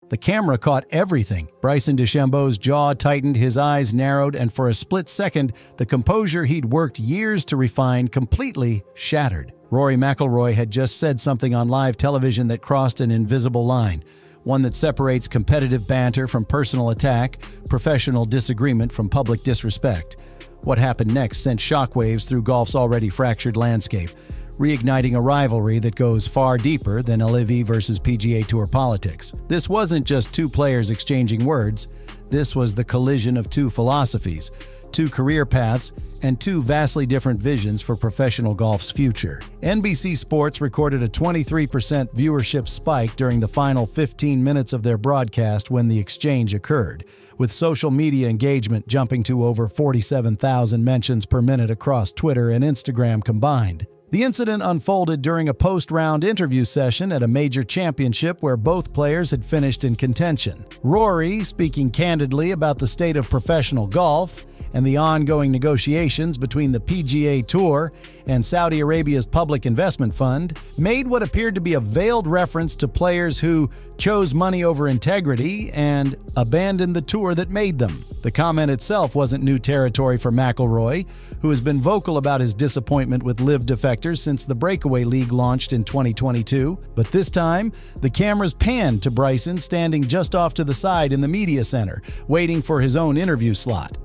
The camera caught everything. Bryson DeChambeau's jaw tightened, his eyes narrowed, and for a split second, the composure he'd worked years to refine completely shattered. Rory McIlroy had just said something on live television that crossed an invisible line, one that separates competitive banter from personal attack, professional disagreement from public disrespect. What happened next sent shockwaves through golf's already fractured landscape, reigniting a rivalry that goes far deeper than LIV versus PGA Tour politics. This wasn't just two players exchanging words. This was the collision of two philosophies, two career paths, and two vastly different visions for professional golf's future. NBC Sports recorded a 23% viewership spike during the final 15 minutes of their broadcast when the exchange occurred, with social media engagement jumping to over 47,000 mentions per minute across Twitter and Instagram combined. The incident unfolded during a post-round interview session at a major championship where both players had finished in contention. Rory, speaking candidly about the state of professional golf and the ongoing negotiations between the PGA Tour and Saudi Arabia's Public Investment Fund, made what appeared to be a veiled reference to players who chose money over integrity and abandoned the tour that made them. The comment itself wasn't new territory for McIlroy, who has been vocal about his disappointment with LIV defectors since the Breakaway League launched in 2022. But this time, the cameras panned to Bryson standing just off to the side in the media center, waiting for his own interview slot.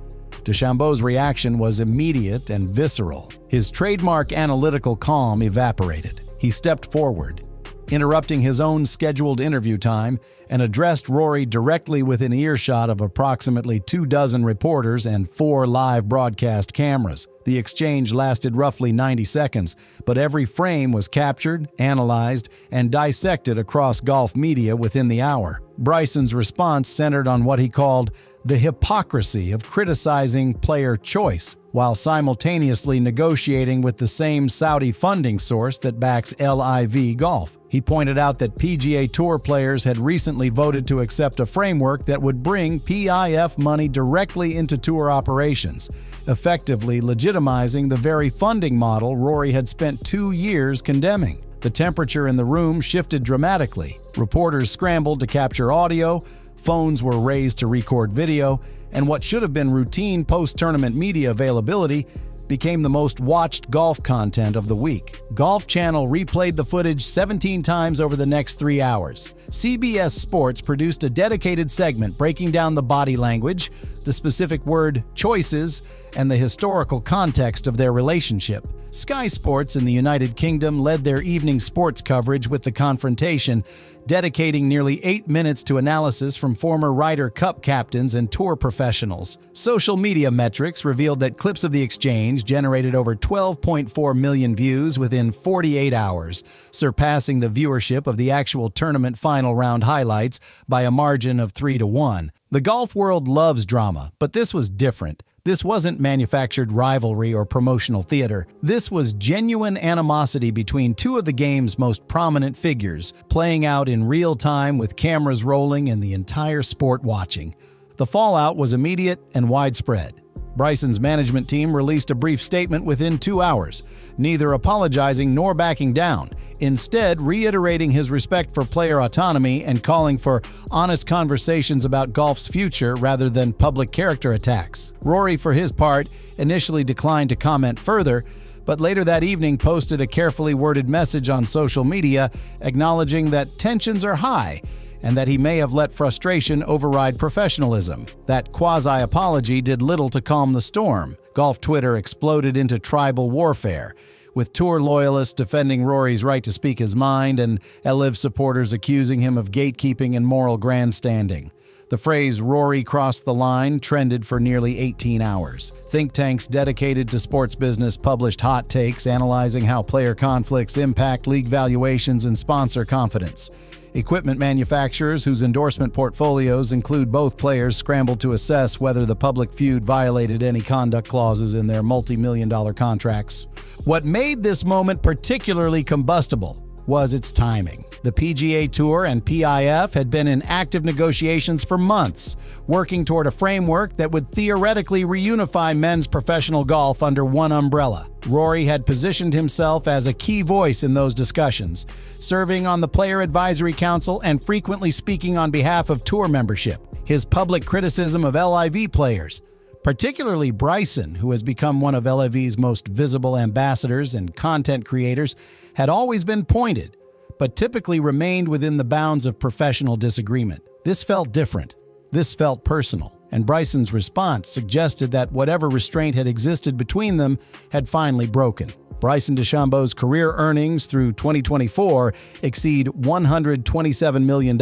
DeChambeau's reaction was immediate and visceral. His trademark analytical calm evaporated. He stepped forward, interrupting his own scheduled interview time, and addressed Rory directly within earshot of approximately 24 reporters and 4 live broadcast cameras. The exchange lasted roughly 90 seconds, but every frame was captured, analyzed, and dissected across golf media within the hour. Bryson's response centered on what he called the hypocrisy of criticizing player choice, while simultaneously negotiating with the same Saudi funding source that backs LIV Golf. He pointed out that PGA Tour players had recently voted to accept a framework that would bring PIF money directly into tour operations, effectively legitimizing the very funding model Rory had spent 2 years condemning. The temperature in the room shifted dramatically. Reporters scrambled to capture audio, phones were raised to record video, and what should have been routine post-tournament media availability became the most watched golf content of the week. Golf Channel replayed the footage 17 times over the next 3 hours. CBS Sports produced a dedicated segment breaking down the body language, the specific word choices, and the historical context of their relationship. Sky Sports in the United Kingdom led their evening sports coverage with the confrontation, dedicating nearly 8 minutes to analysis from former Ryder Cup captains and tour professionals. Social media metrics revealed that clips of the exchange generated over 12.4 million views within 48 hours, surpassing the viewership of the actual tournament final round highlights by a margin of 3-1. The golf world loves drama, but this was different. This wasn't manufactured rivalry or promotional theater. This was genuine animosity between two of the game's most prominent figures, playing out in real time with cameras rolling and the entire sport watching. The fallout was immediate and widespread. Bryson's management team released a brief statement within 2 hours, neither apologizing nor backing down, instead reiterating his respect for player autonomy and calling for honest conversations about golf's future rather than public character attacks. Rory, for his part, initially declined to comment further, but later that evening posted a carefully worded message on social media acknowledging that tensions are high and that he may have let frustration override professionalism. That quasi-apology did little to calm the storm. Golf Twitter exploded into tribal warfare, with tour loyalists defending Rory's right to speak his mind and LIV supporters accusing him of gatekeeping and moral grandstanding. The phrase "Rory crossed the line" trended for nearly 18 hours. Think tanks dedicated to sports business published hot takes analyzing how player conflicts impact league valuations and sponsor confidence. Equipment manufacturers whose endorsement portfolios include both players scrambled to assess whether the public feud violated any conduct clauses in their multi-million-dollar contracts. What made this moment particularly combustible was its timing. The PGA Tour and PIF had been in active negotiations for months, working toward a framework that would theoretically reunify men's professional golf under one umbrella. Rory had positioned himself as a key voice in those discussions, serving on the Player Advisory Council and frequently speaking on behalf of tour membership. His public criticism of LIV players, particularly Bryson, who has become one of LIV's most visible ambassadors and content creators, had always been pointed, but typically remained within the bounds of professional disagreement. This felt different. This felt personal, and Bryson's response suggested that whatever restraint had existed between them had finally broken. Bryson DeChambeau's career earnings through 2024 exceed $127 million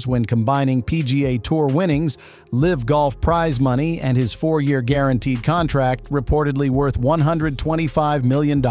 when combining PGA Tour winnings, LIV Golf prize money, and his 4-year guaranteed contract, reportedly worth $125 million.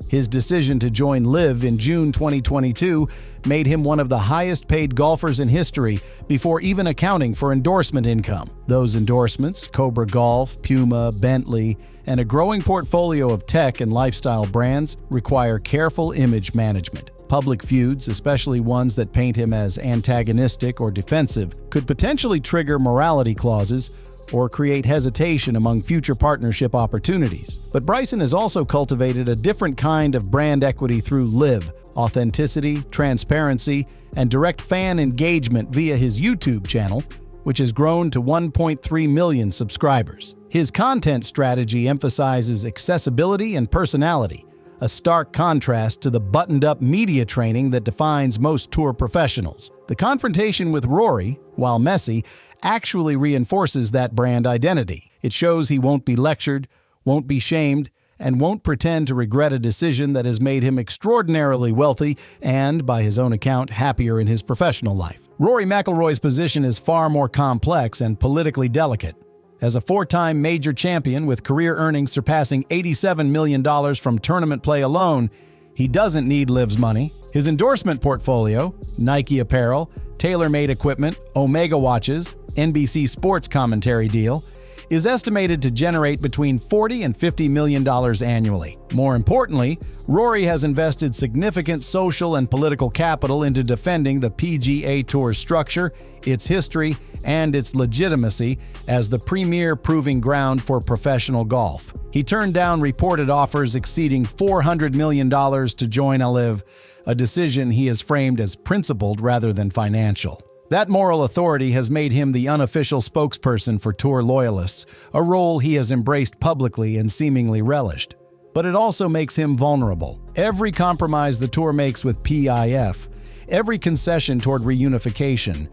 His decision to join LIV in June 2022 made him one of the highest-paid golfers in history before even accounting for endorsement income. Those endorsements, Cobra Golf, Puma, Bentley, and a growing portfolio of tech and lifestyle brands, require careful image management. Public feuds, especially ones that paint him as antagonistic or defensive, could potentially trigger morality clauses or create hesitation among future partnership opportunities. But Bryson has also cultivated a different kind of brand equity through LIV: authenticity, transparency, and direct fan engagement via his YouTube channel, which has grown to 1.3 million subscribers. His content strategy emphasizes accessibility and personality, a stark contrast to the buttoned-up media training that defines most tour professionals. The confrontation with Rory, while messy, actually reinforces that brand identity. It shows he won't be lectured, won't be shamed, and won't pretend to regret a decision that has made him extraordinarily wealthy and, by his own account, happier in his professional life. Rory McIlroy's position is far more complex and politically delicate. As a 4-time major champion with career earnings surpassing $87 million from tournament play alone, he doesn't need LIV's money. His endorsement portfolio, Nike apparel, TaylorMade equipment, Omega watches, NBC Sports commentary deal, is estimated to generate between $40 and $50 million annually. More importantly, Rory has invested significant social and political capital into defending the PGA Tour structure, its history, and its legitimacy as the premier proving ground for professional golf. He turned down reported offers exceeding $400 million to join LIV, a decision he has framed as principled rather than financial. That moral authority has made him the unofficial spokesperson for tour loyalists, a role he has embraced publicly and seemingly relished. But it also makes him vulnerable. Every compromise the tour makes with PIF, every concession toward reunification,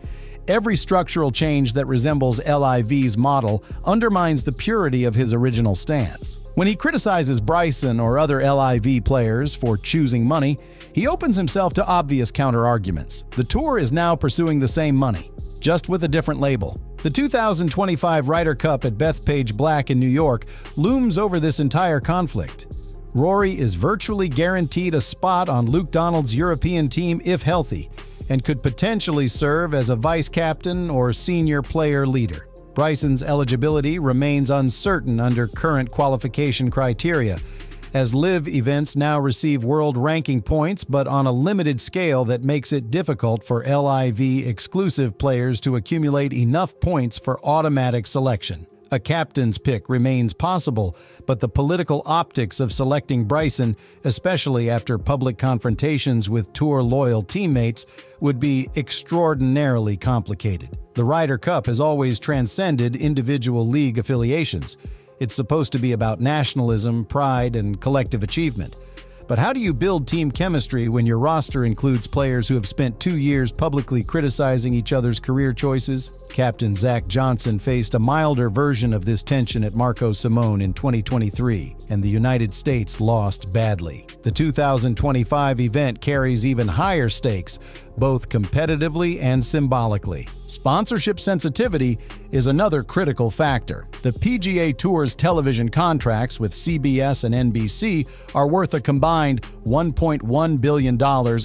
every structural change that resembles LIV's model undermines the purity of his original stance. When he criticizes Bryson or other LIV players for choosing money, he opens himself to obvious counter-arguments. The tour is now pursuing the same money, just with a different label. The 2025 Ryder Cup at Bethpage Black in New York looms over this entire conflict. Rory is virtually guaranteed a spot on Luke Donald's European team if healthy, and could potentially serve as a vice-captain or senior player leader. Bryson's eligibility remains uncertain under current qualification criteria, as LIV events now receive world ranking points but on a limited scale that makes it difficult for LIV exclusive players to accumulate enough points for automatic selection. A captain's pick remains possible, but the political optics of selecting Bryson, especially after public confrontations with tour-loyal teammates, would be extraordinarily complicated. The Ryder Cup has always transcended individual league affiliations. It's supposed to be about nationalism, pride, and collective achievement. But how do you build team chemistry when your roster includes players who have spent 2 years publicly criticizing each other's career choices? Captain Zach Johnson faced a milder version of this tension at Marco Simone in 2023, and the United States lost badly. The 2025 event carries even higher stakes, both competitively and symbolically. Sponsorship sensitivity is another critical factor. The PGA Tour's television contracts with CBS and NBC are worth a combined $1.1 billion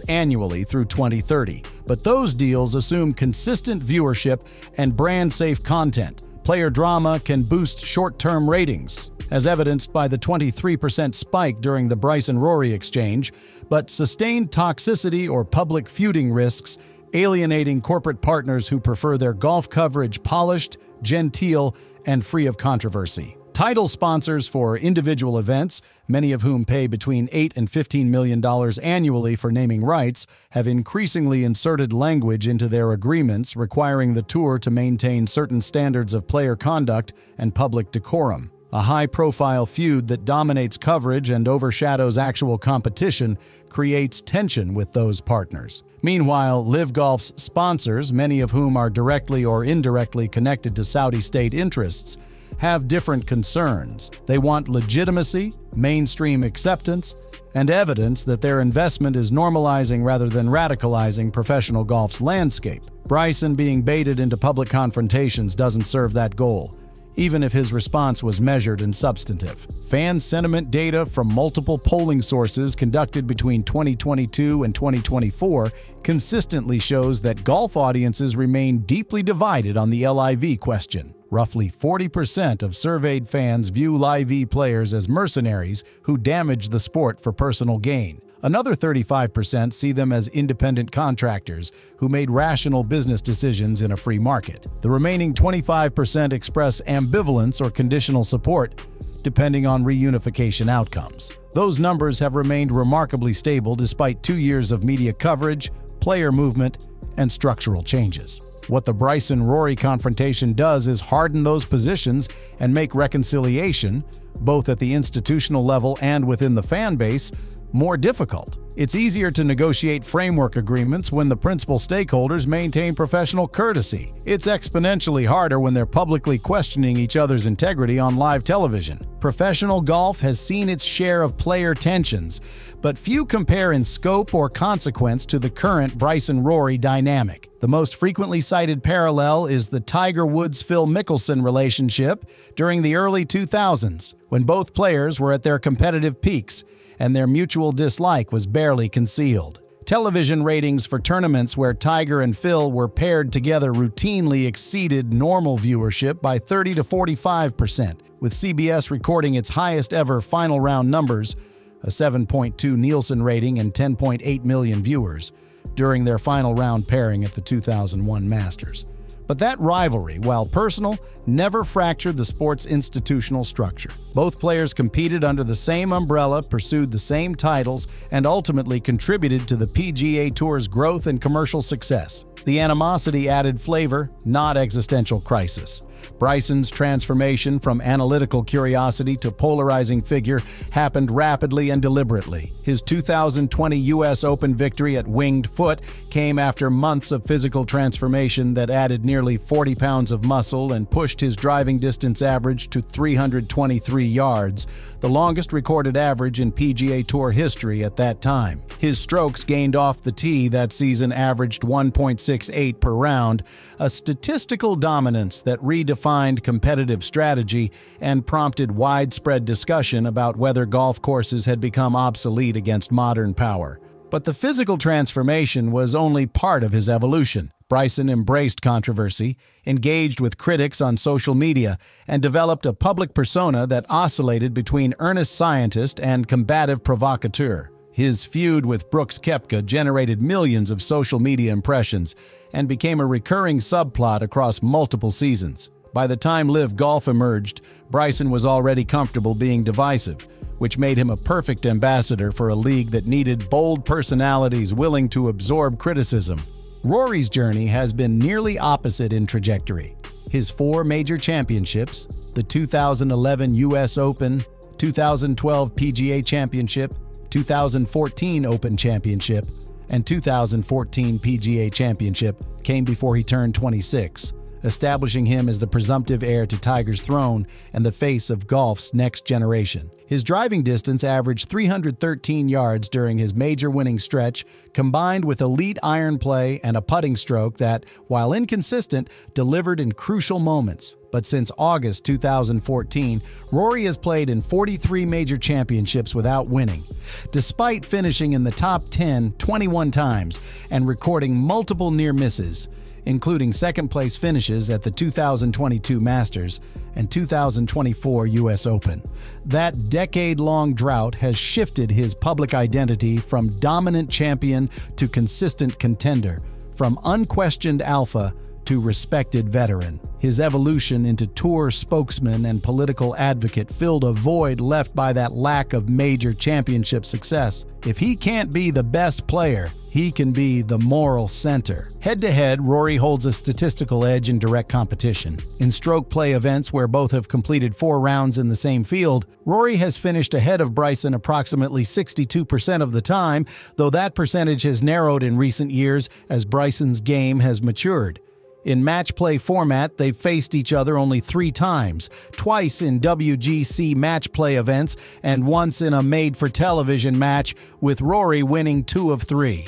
annually through 2030, but those deals assume consistent viewership and brand-safe content, Player drama can boost short-term ratings, as evidenced by the 23% spike during the Bryson-Rory exchange, but sustained toxicity or public feuding risks, alienating corporate partners who prefer their golf coverage polished, genteel, and free of controversy. Title sponsors for individual events, many of whom pay between $8 and $15 million annually for naming rights, have increasingly inserted language into their agreements requiring the tour to maintain certain standards of player conduct and public decorum. A high-profile feud that dominates coverage and overshadows actual competition creates tension with those partners. Meanwhile, LIV Golf's sponsors, many of whom are directly or indirectly connected to Saudi state interests, have different concerns. They want legitimacy, mainstream acceptance, and evidence that their investment is normalizing rather than radicalizing professional golf's landscape. Bryson being baited into public confrontations doesn't serve that goal, even if his response was measured and substantive. Fan sentiment data from multiple polling sources conducted between 2022 and 2024 consistently shows that golf audiences remain deeply divided on the LIV question. Roughly 40% of surveyed fans view LIV players as mercenaries who damage the sport for personal gain. Another 35% see them as independent contractors who made rational business decisions in a free market. The remaining 25% express ambivalence or conditional support, depending on reunification outcomes. Those numbers have remained remarkably stable despite 2 years of media coverage, player movement, and structural changes. What the Bryson-Rory confrontation does is harden those positions and make reconciliation, both at the institutional level and within the fan base, more difficult. It's easier to negotiate framework agreements when the principal stakeholders maintain professional courtesy. It's exponentially harder when they're publicly questioning each other's integrity on live television. Professional golf has seen its share of player tensions, but few compare in scope or consequence to the current Bryson-Rory dynamic. The most frequently cited parallel is the Tiger Woods-Phil Mickelson relationship during the early 2000s, when both players were at their competitive peaks, and their mutual dislike was barely concealed. Television ratings for tournaments where Tiger and Phil were paired together routinely exceeded normal viewership by 30 to 45%, with CBS recording its highest ever final round numbers, a 7.2 Nielsen rating and 10.8 million viewers, during their final round pairing at the 2001 Masters. But that rivalry, while personal, never fractured the sport's institutional structure. Both players competed under the same umbrella, pursued the same titles, and ultimately contributed to the PGA Tour's growth and commercial success. The animosity added flavor, not existential crisis. Bryson's transformation from analytical curiosity to polarizing figure happened rapidly and deliberately. His 2020 U.S. Open victory at Winged Foot came after months of physical transformation that added nearly 40 pounds of muscle and pushed his driving distance average to 323 yards, the longest recorded average in PGA Tour history at that time. His strokes gained off the tee that season averaged 1.68 per round, a statistical dominance that redefined competitive strategy and prompted widespread discussion about whether golf courses had become obsolete against modern power. But the physical transformation was only part of his evolution. Bryson embraced controversy, engaged with critics on social media, and developed a public persona that oscillated between earnest scientist and combative provocateur. His feud with Brooks Koepka generated millions of social media impressions and became a recurring subplot across multiple seasons. By the time LIV Golf emerged, Bryson was already comfortable being divisive, which made him a perfect ambassador for a league that needed bold personalities willing to absorb criticism. Rory's journey has been nearly opposite in trajectory. His 4 major championships, the 2011 U.S. Open, 2012 PGA Championship, 2014 Open Championship, and 2014 PGA Championship, came before he turned 26, establishing him as the presumptive heir to Tiger's throne and the face of golf's next generation. His driving distance averaged 313 yards during his major winning stretch, combined with elite iron play and a putting stroke that, while inconsistent, delivered in crucial moments. But since August 2014, Rory has played in 43 major championships without winning, despite finishing in the top 10 21 times and recording multiple near misses. including second-place finishes at the 2022 Masters and 2024 U.S. Open. That decade-long drought has shifted his public identity from dominant champion to consistent contender, from unquestioned alpha to respected veteran. His evolution into tour spokesman and political advocate filled a void left by that lack of major championship success. If he can't be the best player, he can be the moral center. Head-to-head, Rory holds a statistical edge in direct competition. In stroke play events where both have completed 4 rounds in the same field, Rory has finished ahead of Bryson approximately 62% of the time, though that percentage has narrowed in recent years as Bryson's game has matured. In match play format, they've faced each other only 3 times, twice in WGC match play events and once in a made-for-television match, with Rory winning 2 of 3.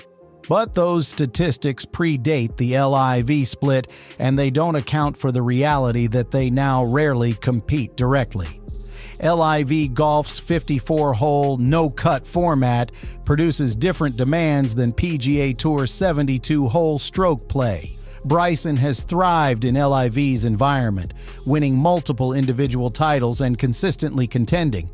But those statistics predate the LIV split, and they don't account for the reality that they now rarely compete directly. LIV Golf's 54-hole, no-cut format produces different demands than PGA Tour's 72-hole stroke play. Bryson has thrived in LIV's environment, winning multiple individual titles and consistently contending,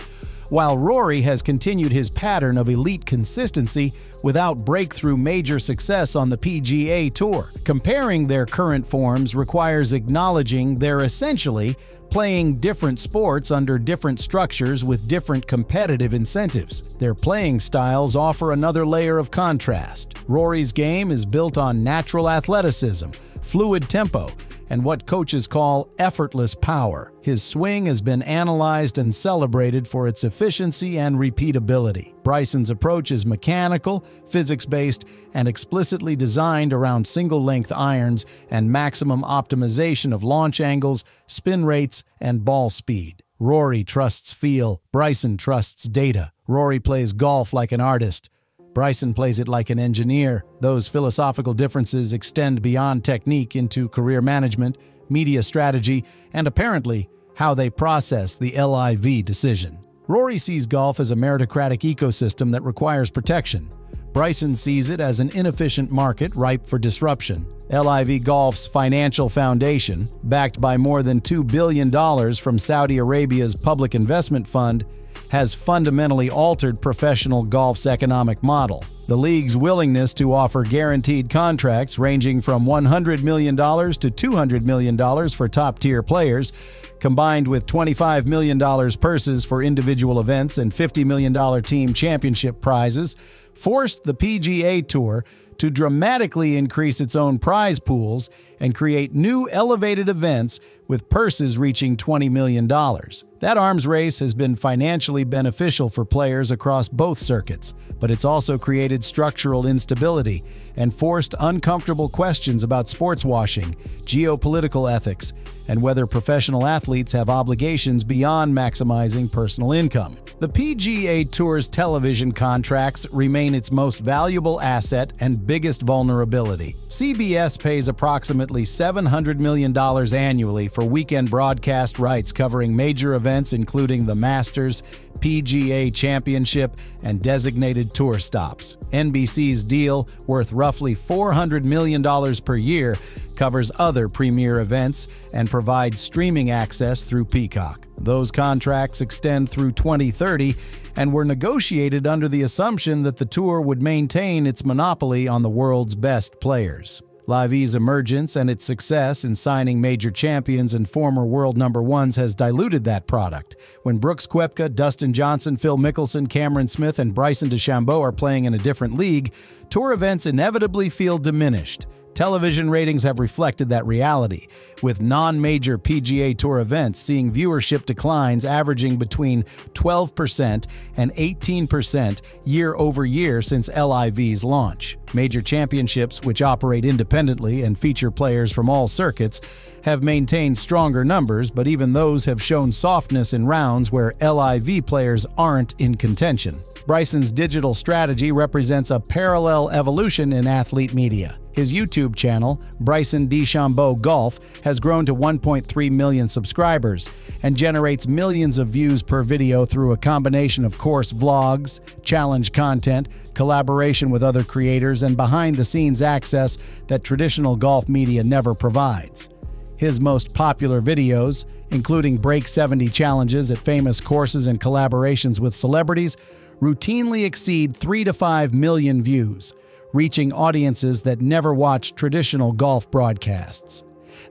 while Rory has continued his pattern of elite consistency without breakthrough major success on the PGA Tour. Comparing their current forms requires acknowledging they're essentially playing different sports under different structures with different competitive incentives. Their playing styles offer another layer of contrast. Rory's game is built on natural athleticism, fluid tempo, and what coaches call effortless power. His swing has been analyzed and celebrated for its efficiency and repeatability. Bryson's approach is mechanical, physics-based, and explicitly designed around single-length irons and maximum optimization of launch angles, spin rates, and ball speed. Rory trusts feel, Bryson trusts data. Rory plays golf like an artist. Bryson plays it like an engineer. Those philosophical differences extend beyond technique into career management, media strategy, and apparently how they process the LIV decision. Rory sees golf as a meritocratic ecosystem that requires protection. Bryson sees it as an inefficient market ripe for disruption. LIV Golf's financial foundation, backed by more than $2 billion from Saudi Arabia's public investment fund, has fundamentally altered professional golf's economic model. The league's willingness to offer guaranteed contracts ranging from $100 million to $200 million for top-tier players, combined with $25 million purses for individual events and $50 million team championship prizes, forced the PGA Tour to dramatically increase its own prize pools and create new elevated events with purses reaching $20 million. That arms race has been financially beneficial for players across both circuits, but it's also created structural instability and forced uncomfortable questions about sports washing, geopolitical ethics, and whether professional athletes have obligations beyond maximizing personal income. The PGA Tour's television contracts remain its most valuable asset and biggest vulnerability. CBS pays approximately $700 million annually for weekend broadcast rights covering major events including the Masters, PGA Championship, and designated tour stops. NBC's deal, worth roughly $400 million per year, covers other premier events and provides streaming access through Peacock. Those contracts extend through 2030 and were negotiated under the assumption that the tour would maintain its monopoly on the world's best players. LIV's emergence and its success in signing major champions and former world number ones has diluted that product. When Brooks Koepka, Dustin Johnson, Phil Mickelson, Cameron Smith, and Bryson DeChambeau are playing in a different league, tour events inevitably feel diminished. Television ratings have reflected that reality, with non-major PGA Tour events seeing viewership declines averaging between 12% and 18% year over year since LIV's launch. Major championships, which operate independently and feature players from all circuits, have maintained stronger numbers, but even those have shown softness in rounds where LIV players aren't in contention. Bryson's digital strategy represents a parallel evolution in athlete media. His YouTube channel, Bryson DeChambeau Golf, has grown to 1.3 million subscribers and generates millions of views per video through a combination of course vlogs, challenge content, collaboration with other creators, and behind-the-scenes access that traditional golf media never provides. His most popular videos, including Break 70 challenges at famous courses and collaborations with celebrities, routinely exceed 3 to 5 million views, reaching audiences that never watch traditional golf broadcasts.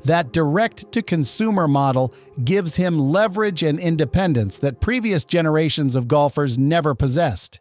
That direct-to-consumer model gives him leverage and independence that previous generations of golfers never possessed.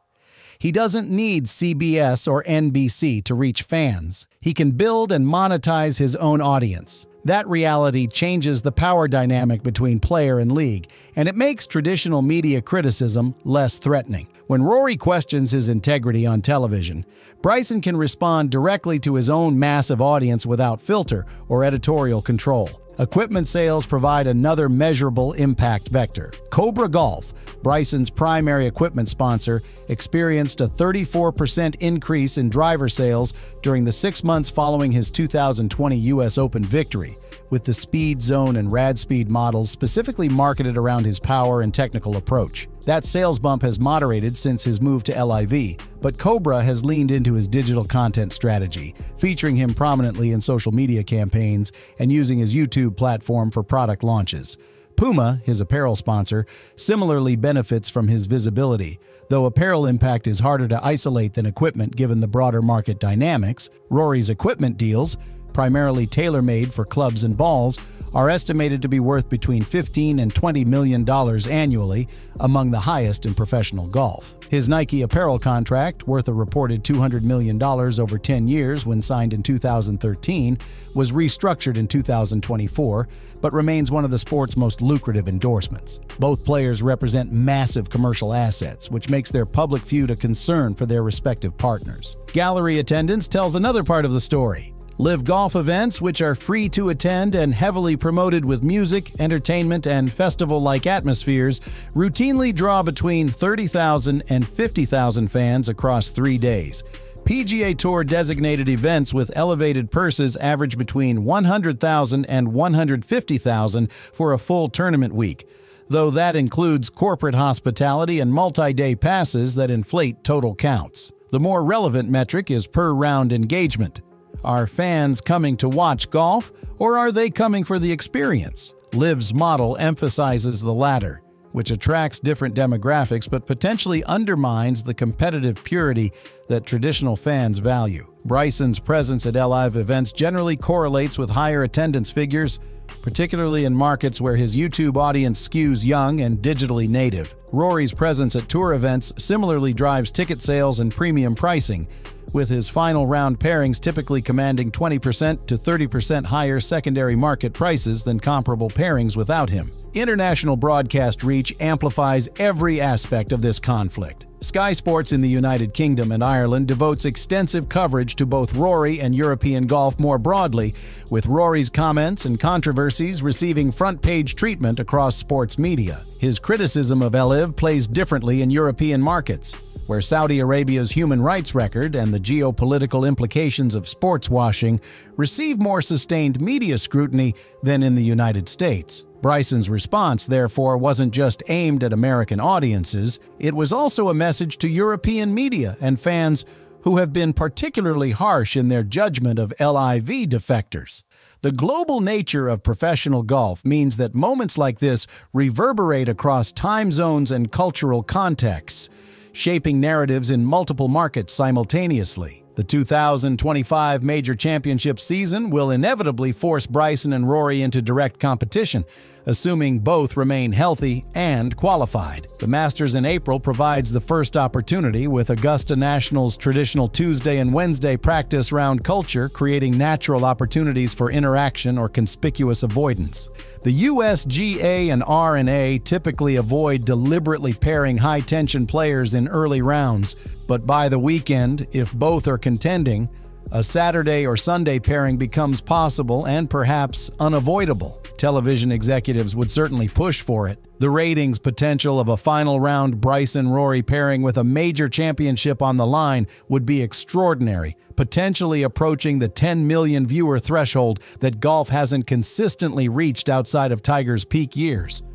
He doesn't need CBS or NBC to reach fans. He can build and monetize his own audience. That reality changes the power dynamic between player and league, and it makes traditional media criticism less threatening. When Rory questions his integrity on television, Bryson can respond directly to his own massive audience without filter or editorial control. Equipment sales provide another measurable impact vector. Cobra Golf, Bryson's primary equipment sponsor, experienced a 34% increase in driver sales during the 6 months following his 2020 U.S. Open victory, with the Speed Zone and Rad Speed models specifically marketed around his power and technical approach. That sales bump has moderated since his move to LIV, but Cobra has leaned into his digital content strategy, featuring him prominently in social media campaigns and using his YouTube platform for product launches. Puma, his apparel sponsor, similarly benefits from his visibility. Though apparel impact is harder to isolate than equipment given the broader market dynamics, Rory's equipment deals, primarily tailor-made for clubs and balls, are estimated to be worth between $15 and $20 million annually, among the highest in professional golf. His Nike apparel contract, worth a reported $200 million over 10 years when signed in 2013, was restructured in 2024, but remains one of the sport's most lucrative endorsements. Both players represent massive commercial assets, which makes their public feud a concern for their respective partners. Gallery attendance tells another part of the story. Live golf events, which are free to attend and heavily promoted with music, entertainment, and festival-like atmospheres, routinely draw between 30,000 and 50,000 fans across 3 days. PGA Tour designated events with elevated purses average between 100,000 and 150,000 for a full tournament week, though that includes corporate hospitality and multi-day passes that inflate total counts. The more relevant metric is per-round engagement. Are fans coming to watch golf, or are they coming for the experience? Liv's model emphasizes the latter, which attracts different demographics but potentially undermines the competitive purity that traditional fans value. Bryson's presence at LIV events generally correlates with higher attendance figures, particularly in markets where his YouTube audience skews young and digitally native. Rory's presence at tour events similarly drives ticket sales and premium pricing, with his final round pairings typically commanding 20% to 30% higher secondary market prices than comparable pairings without him. International broadcast reach amplifies every aspect of this conflict. Sky Sports in the United Kingdom and Ireland devotes extensive coverage to both Rory and European golf more broadly, with Rory's comments and controversies receiving front-page treatment across sports media. His criticism of LIV plays differently in European markets, where Saudi Arabia's human rights record and the geopolitical implications of sports washing receive more sustained media scrutiny than in the United States. Bryson's response, therefore, wasn't just aimed at American audiences, it was also a message to European media and fans who have been particularly harsh in their judgment of LIV defectors. The global nature of professional golf means that moments like this reverberate across time zones and cultural contexts, shaping narratives in multiple markets simultaneously. The 2025 Major Championship season will inevitably force Bryson and Rory into direct competition, assuming both remain healthy and qualified. The Masters in April provides the first opportunity, with Augusta National's traditional Tuesday and Wednesday practice round culture creating natural opportunities for interaction or conspicuous avoidance. The USGA and R&A typically avoid deliberately pairing high-tension players in early rounds, but by the weekend, if both are contending, A Saturday or Sunday pairing becomes possible and perhaps unavoidable. Television executives would certainly push for it. The ratings potential of a final round Bryson-Rory pairing with a major championship on the line would be extraordinary, potentially approaching the 10 million viewer threshold that golf hasn't consistently reached outside of Tiger's peak years.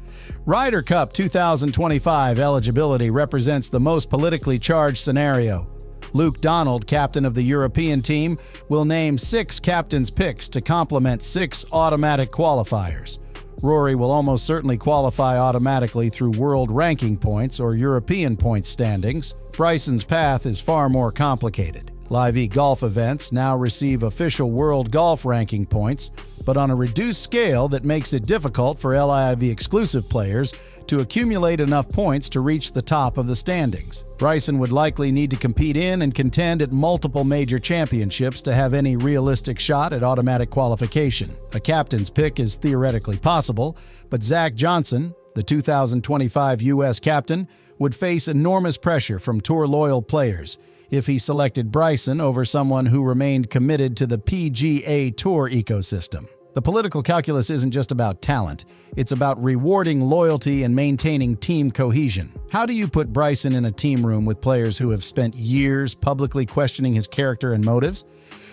Ryder Cup 2025 eligibility represents the most politically charged scenario. Luke Donald, captain of the European team, will name 6 captain's picks to complement 6 automatic qualifiers. Rory will almost certainly qualify automatically through world ranking points or European points standings. Bryson's path is far more complicated. Live golf events now receive official world golf ranking points, but on a reduced scale that makes it difficult for LIV exclusive players to accumulate enough points to reach the top of the standings. Bryson would likely need to compete in and contend at multiple major championships to have any realistic shot at automatic qualification. A captain's pick is theoretically possible, but Zach Johnson, the 2025 U.S. captain, would face enormous pressure from tour-loyal players if he selected Bryson over someone who remained committed to the PGA Tour ecosystem. The political calculus isn't just about talent, it's about rewarding loyalty and maintaining team cohesion. How do you put Bryson in a team room with players who have spent years publicly questioning his character and motives?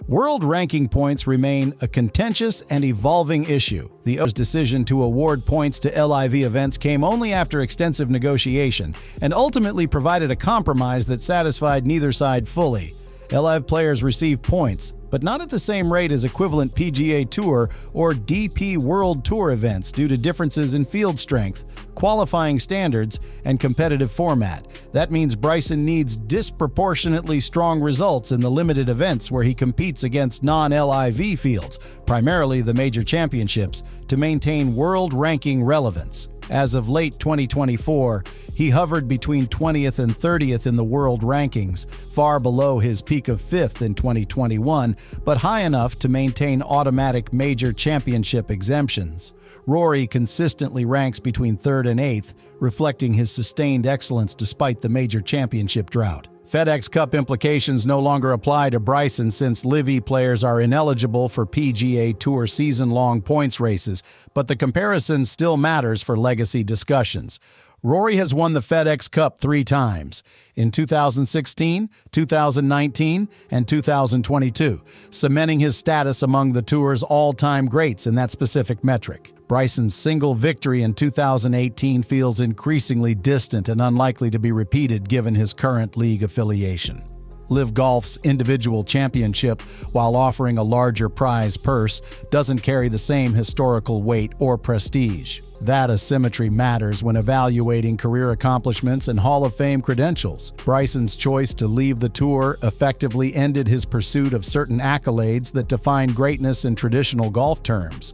World ranking points remain a contentious and evolving issue. The O's decision to award points to LIV events came only after extensive negotiation and ultimately provided a compromise that satisfied neither side fully. LIV players receive points, but not at the same rate as equivalent PGA Tour or DP World Tour events due to differences in field strength, qualifying standards, and competitive format. That means Bryson needs disproportionately strong results in the limited events where he competes against non-LIV fields, primarily the major championships, to maintain world ranking relevance. As of late 2024, he hovered between 20th and 30th in the world rankings, far below his peak of 5th in 2021, but high enough to maintain automatic major championship exemptions. Rory consistently ranks between 3rd and 8th, reflecting his sustained excellence despite the major championship drought. FedEx Cup implications no longer apply to Bryson since LIV players are ineligible for PGA Tour season-long points races, but the comparison still matters for legacy discussions. Rory has won the FedEx Cup 3 times, in 2016, 2019, and 2022, cementing his status among the tour's all-time greats in that specific metric. Bryson's single victory in 2018 feels increasingly distant and unlikely to be repeated given his current league affiliation. LIV Golf's individual championship, while offering a larger prize purse, doesn't carry the same historical weight or prestige. That asymmetry matters when evaluating career accomplishments and Hall of Fame credentials. Bryson's choice to leave the tour effectively ended his pursuit of certain accolades that define greatness in traditional golf terms.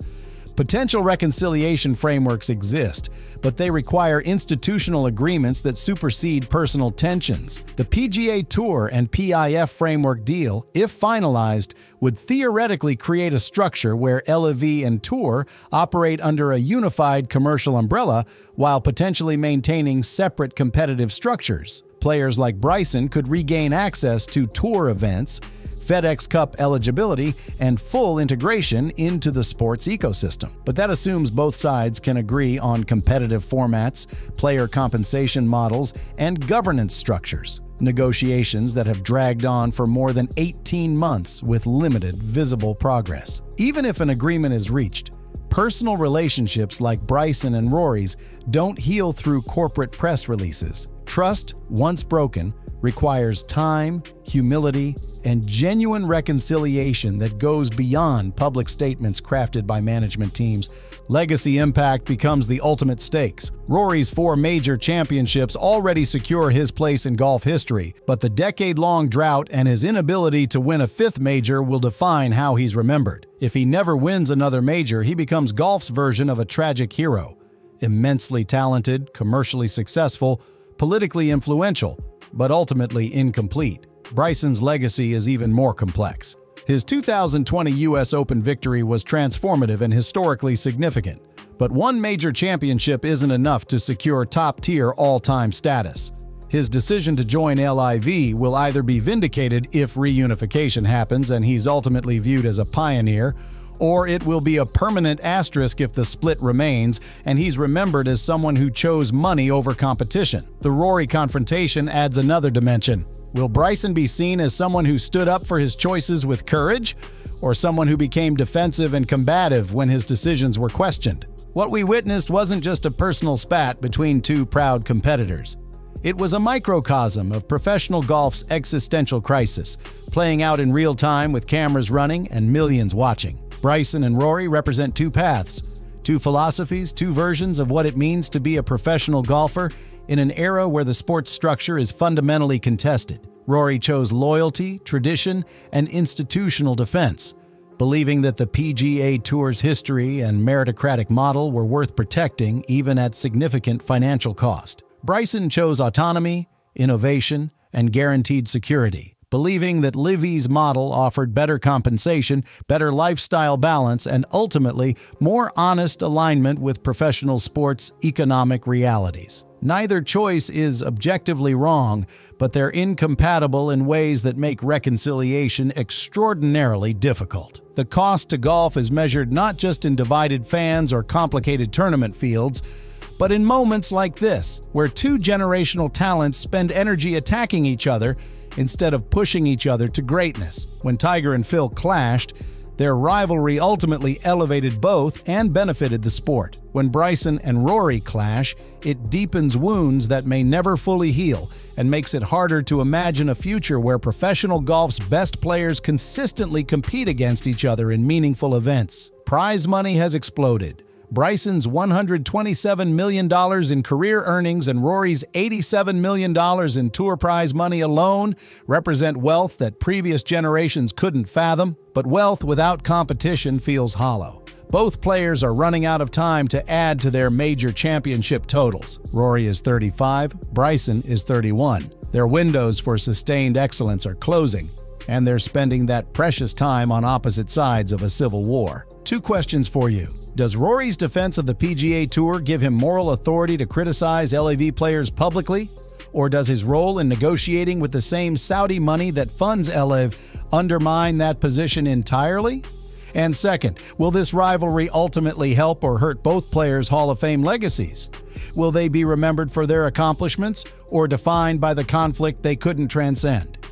Potential reconciliation frameworks exist, but they require institutional agreements that supersede personal tensions. The PGA Tour and PIF framework deal, if finalized, would theoretically create a structure where LIV and Tour operate under a unified commercial umbrella while potentially maintaining separate competitive structures. Players like Bryson could regain access to Tour events, FedEx Cup eligibility, and full integration into the sports ecosystem. But that assumes both sides can agree on competitive formats, player compensation models, and governance structures. Negotiations that have dragged on for more than 18 months with limited visible progress. Even if an agreement is reached, personal relationships like Bryson and Rory's don't heal through corporate press releases. Trust, once broken, requires time, humility, and genuine reconciliation that goes beyond public statements crafted by management teams. Legacy impact becomes the ultimate stakes. Rory's 4 major championships already secure his place in golf history, but the decade-long drought and his inability to win a 5th major will define how he's remembered. If he never wins another major, he becomes golf's version of a tragic hero. Immensely talented, commercially successful, politically influential, but ultimately incomplete. Bryson's legacy is even more complex. His 2020 U.S. Open victory was transformative and historically significant, but one major championship isn't enough to secure top-tier all-time status. His decision to join LIV will either be vindicated if reunification happens and he's ultimately viewed as a pioneer, or it will be a permanent asterisk if the split remains and he's remembered as someone who chose money over competition. The Rory confrontation adds another dimension. Will Bryson be seen as someone who stood up for his choices with courage, or someone who became defensive and combative when his decisions were questioned? What we witnessed wasn't just a personal spat between two proud competitors. It was a microcosm of professional golf's existential crisis, playing out in real time with cameras running and millions watching. Bryson and Rory represent two paths, two philosophies, two versions of what it means to be a professional golfer in an era where the sport's structure is fundamentally contested. Rory chose loyalty, tradition, and institutional defense, believing that the PGA Tour's history and meritocratic model were worth protecting even at significant financial cost. Bryson chose autonomy, innovation, and guaranteed security, believing that LIV's model offered better compensation, better lifestyle balance, and ultimately more honest alignment with professional sports' economic realities. Neither choice is objectively wrong, but they're incompatible in ways that make reconciliation extraordinarily difficult. The cost to golf is measured not just in divided fans or complicated tournament fields, but in moments like this, where two generational talents spend energy attacking each other instead of pushing each other to greatness. When Tiger and Phil clashed, their rivalry ultimately elevated both and benefited the sport. When Bryson and Rory clash, it deepens wounds that may never fully heal and makes it harder to imagine a future where professional golf's best players consistently compete against each other in meaningful events. Prize money has exploded. Bryson's $127 million in career earnings and Rory's $87 million in tour prize money alone represent wealth that previous generations couldn't fathom, but wealth without competition feels hollow. Both players are running out of time to add to their major championship totals. Rory is 35, Bryson is 31. Their windows for sustained excellence are closing, and they're spending that precious time on opposite sides of a civil war. Two questions for you. Does Rory's defense of the PGA Tour give him moral authority to criticize LIV players publicly? Or does his role in negotiating with the same Saudi money that funds LIV undermine that position entirely? And second, will this rivalry ultimately help or hurt both players' Hall of Fame legacies? Will they be remembered for their accomplishments or defined by the conflict they couldn't transcend?